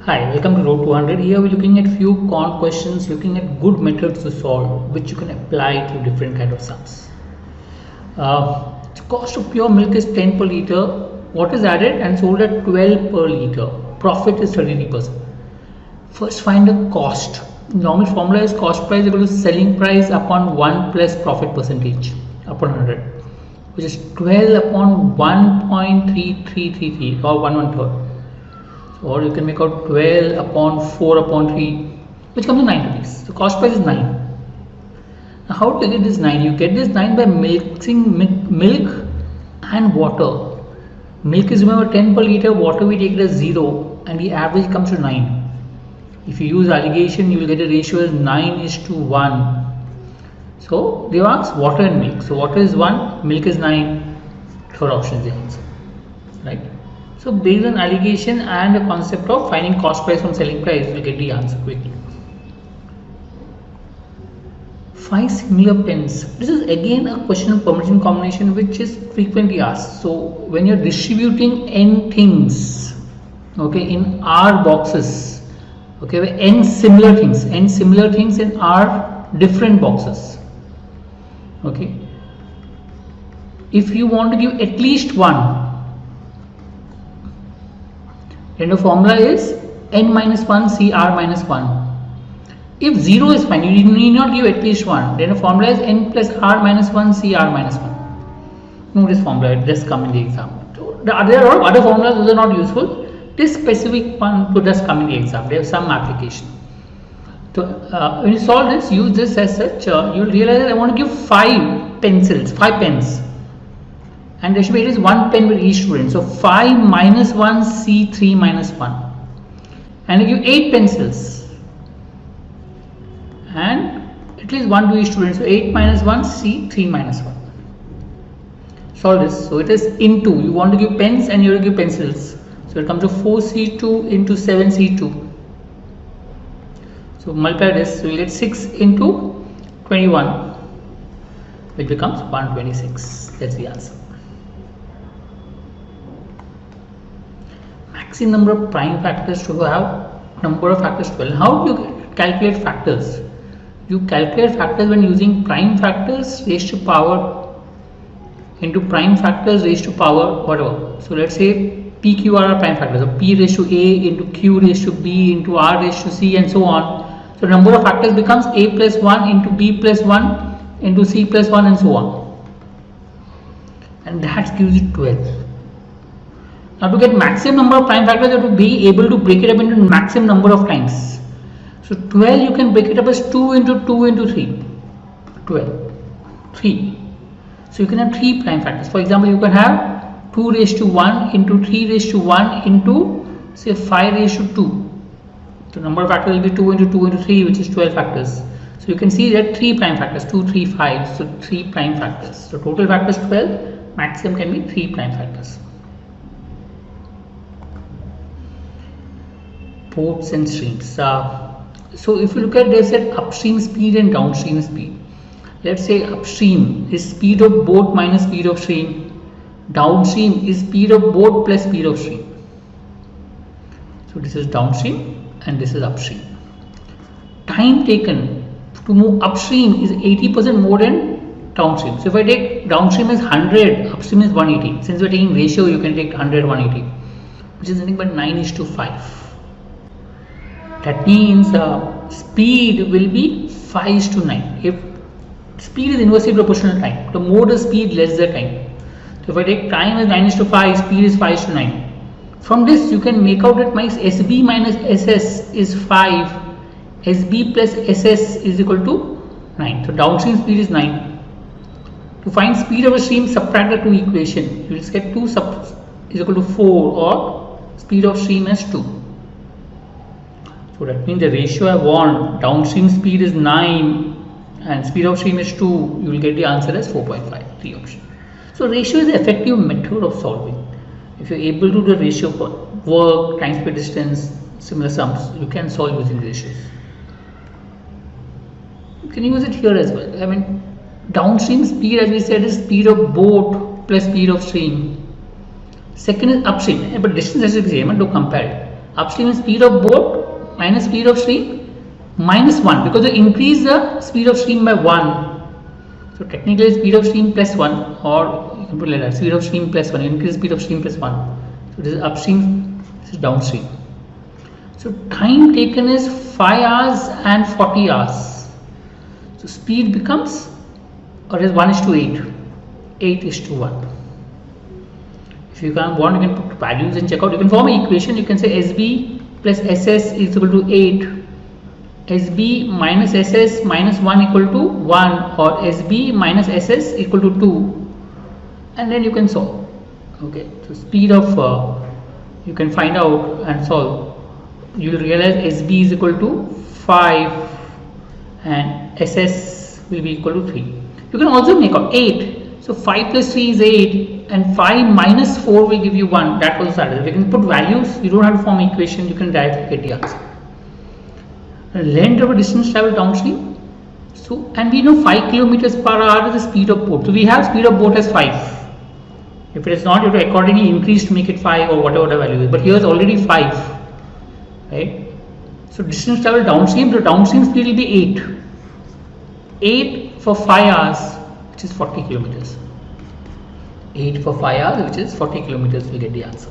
Hi, welcome to Road 200. Here we're looking at few quant questions, looking at good methods to solve, which you can apply to different kind of sums. The cost of pure milk is 10 per liter. What is added and sold at 12 per liter? Profit is 33%. First, find the cost. Normal formula is cost price equal to selling price upon 1 plus profit percentage upon 100, which is 12 upon 1.3333 or 1/3. Or you can make out 12 upon 4 upon 3, which comes to 9 rupees. So cost price is 9. Now how do you get this 9? You get this 9 by mixing milk and water. Milk is, remember, 10 per liter, water we take it as 0, and the average comes to 9. If you use alligation, you will get a ratio as 9:1. So they ask water and milk. So water is 1, milk is 9. Third option is the answer, right? So based on allegation and the concept of finding cost price from selling price, you will get the answer quickly. 5 similar pens. This is again a question of permutation combination which is frequently asked. So when you're distributing n things, okay, in r boxes, okay, where n similar things in r different boxes, okay, if you want to give at least one, then the formula is n minus 1 cr minus 1. If 0 is fine, you need not give at least 1, then the formula is n plus r minus 1 cr minus 1. No, this formula, it does come in the exam. There are a lot of other formulas, those are not useful. This specific one does come in the exam, they have some application. So when you solve this, use this as such, you will realize that I want to give 5 pens. And there should be at least 1 pen with each student. So 5 minus 1 C3 minus 1. And you give 8 pencils. And at least 1 to each student. So 8 minus 1 C3 minus 1. Solve this. So it is into. You want to give pens and you will give pencils. So it comes to 4C2 into 7C2. So multiply this. So you get 6 into 21, which becomes 126. That's the answer. Maximum number of prime factors to have number of factors 12. How do you calculate factors? You calculate factors when using prime factors raised to power into prime factors raised to power whatever. So let's say P, Q, R are prime factors. So P raised to A into Q raised to B into R raised to C and so on. So number of factors becomes A plus 1 into B plus 1 into C plus 1 and so on. And that gives you 12. Now to get maximum number of prime factors, you have to be able to break it up into maximum number of times. So 12 you can break it up as 2 into 2 into 3. 12. 3. So you can have 3 prime factors. For example, you can have 2 raised to 1 into 3 raised to 1 into say 5 raised to 2. So number of factors will be 2 into 2 into 3, which is 12 factors. So you can see that 3 prime factors, 2, 3, 5. So 3 prime factors. So total factors 12, maximum can be 3 prime factors. Ports and streams. So if you look at this at upstream speed and downstream speed, let's say upstream is speed of boat minus speed of stream, downstream is speed of boat plus speed of stream. So this is downstream and this is upstream. Time taken to move upstream is 80% more than downstream. So if I take downstream is 100, upstream is 180. Since we're taking ratio, you can take 100, 180, which is nothing but 9:5. That means speed will be 5:9. If speed is inversely proportional to time, the more the speed, less the time. So if I take time as 9:5, speed is 5:9. From this you can make out that my SB minus SS is 5, SB plus SS is equal to 9. So downstream speed is 9. To find speed of a stream, subtract the two equation. You will get 2 is equal to 4, or speed of stream as 2. So that means the ratio I want, downstream speed is 9 and speed of stream is 2, you will get the answer as 4.5, 3 option. So ratio is an effective method of solving. If you are able to do the ratio for work, time space distance, similar sums, you can solve using ratios. You can use it here as well. I mean, downstream speed, as we said, is speed of boat plus speed of stream. Second is upstream, but distance has to be same, don't compare it. Upstream is speed of boat minus speed of stream minus 1, because you increase the speed of stream by 1. So technically speed of stream plus 1, or you can put like that, speed of stream plus 1, increase speed of stream plus 1. So this is upstream, this is downstream. So time taken is 5 hours and 40 hours. So speed becomes, or is 1:8, 8:1. If you want, you can put values and check out. You can form an equation. You can say SB plus SS is equal to 8, SB minus SS minus 1 equal to 1, or SB minus SS equal to 2, and then you can solve. Okay, so speed of you can find out and solve. You will realize SB is equal to 5 and SS will be equal to 3. You can also make out 8. So 5 plus 3 is 8, and 5 minus 4 will give you 1. That was the You can put values. You don't have to form equation. You can directly get the answer. Length of a distance travel downstream. So, and we know 5 kilometers per hour is the speed of boat. So we have speed of boat as 5. If it is not, you have to accordingly increase to make it 5 or whatever the value is. But here is already 5, right? So distance travel downstream. The downstream speed will be 8. 8 for 5 hours, which is 40 kilometers. 8 for 5 hours, which is 40 kilometers. Will get the answer.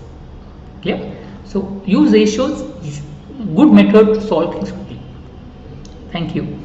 Clear? So use ratios. Good method to solve things quickly. Thank you.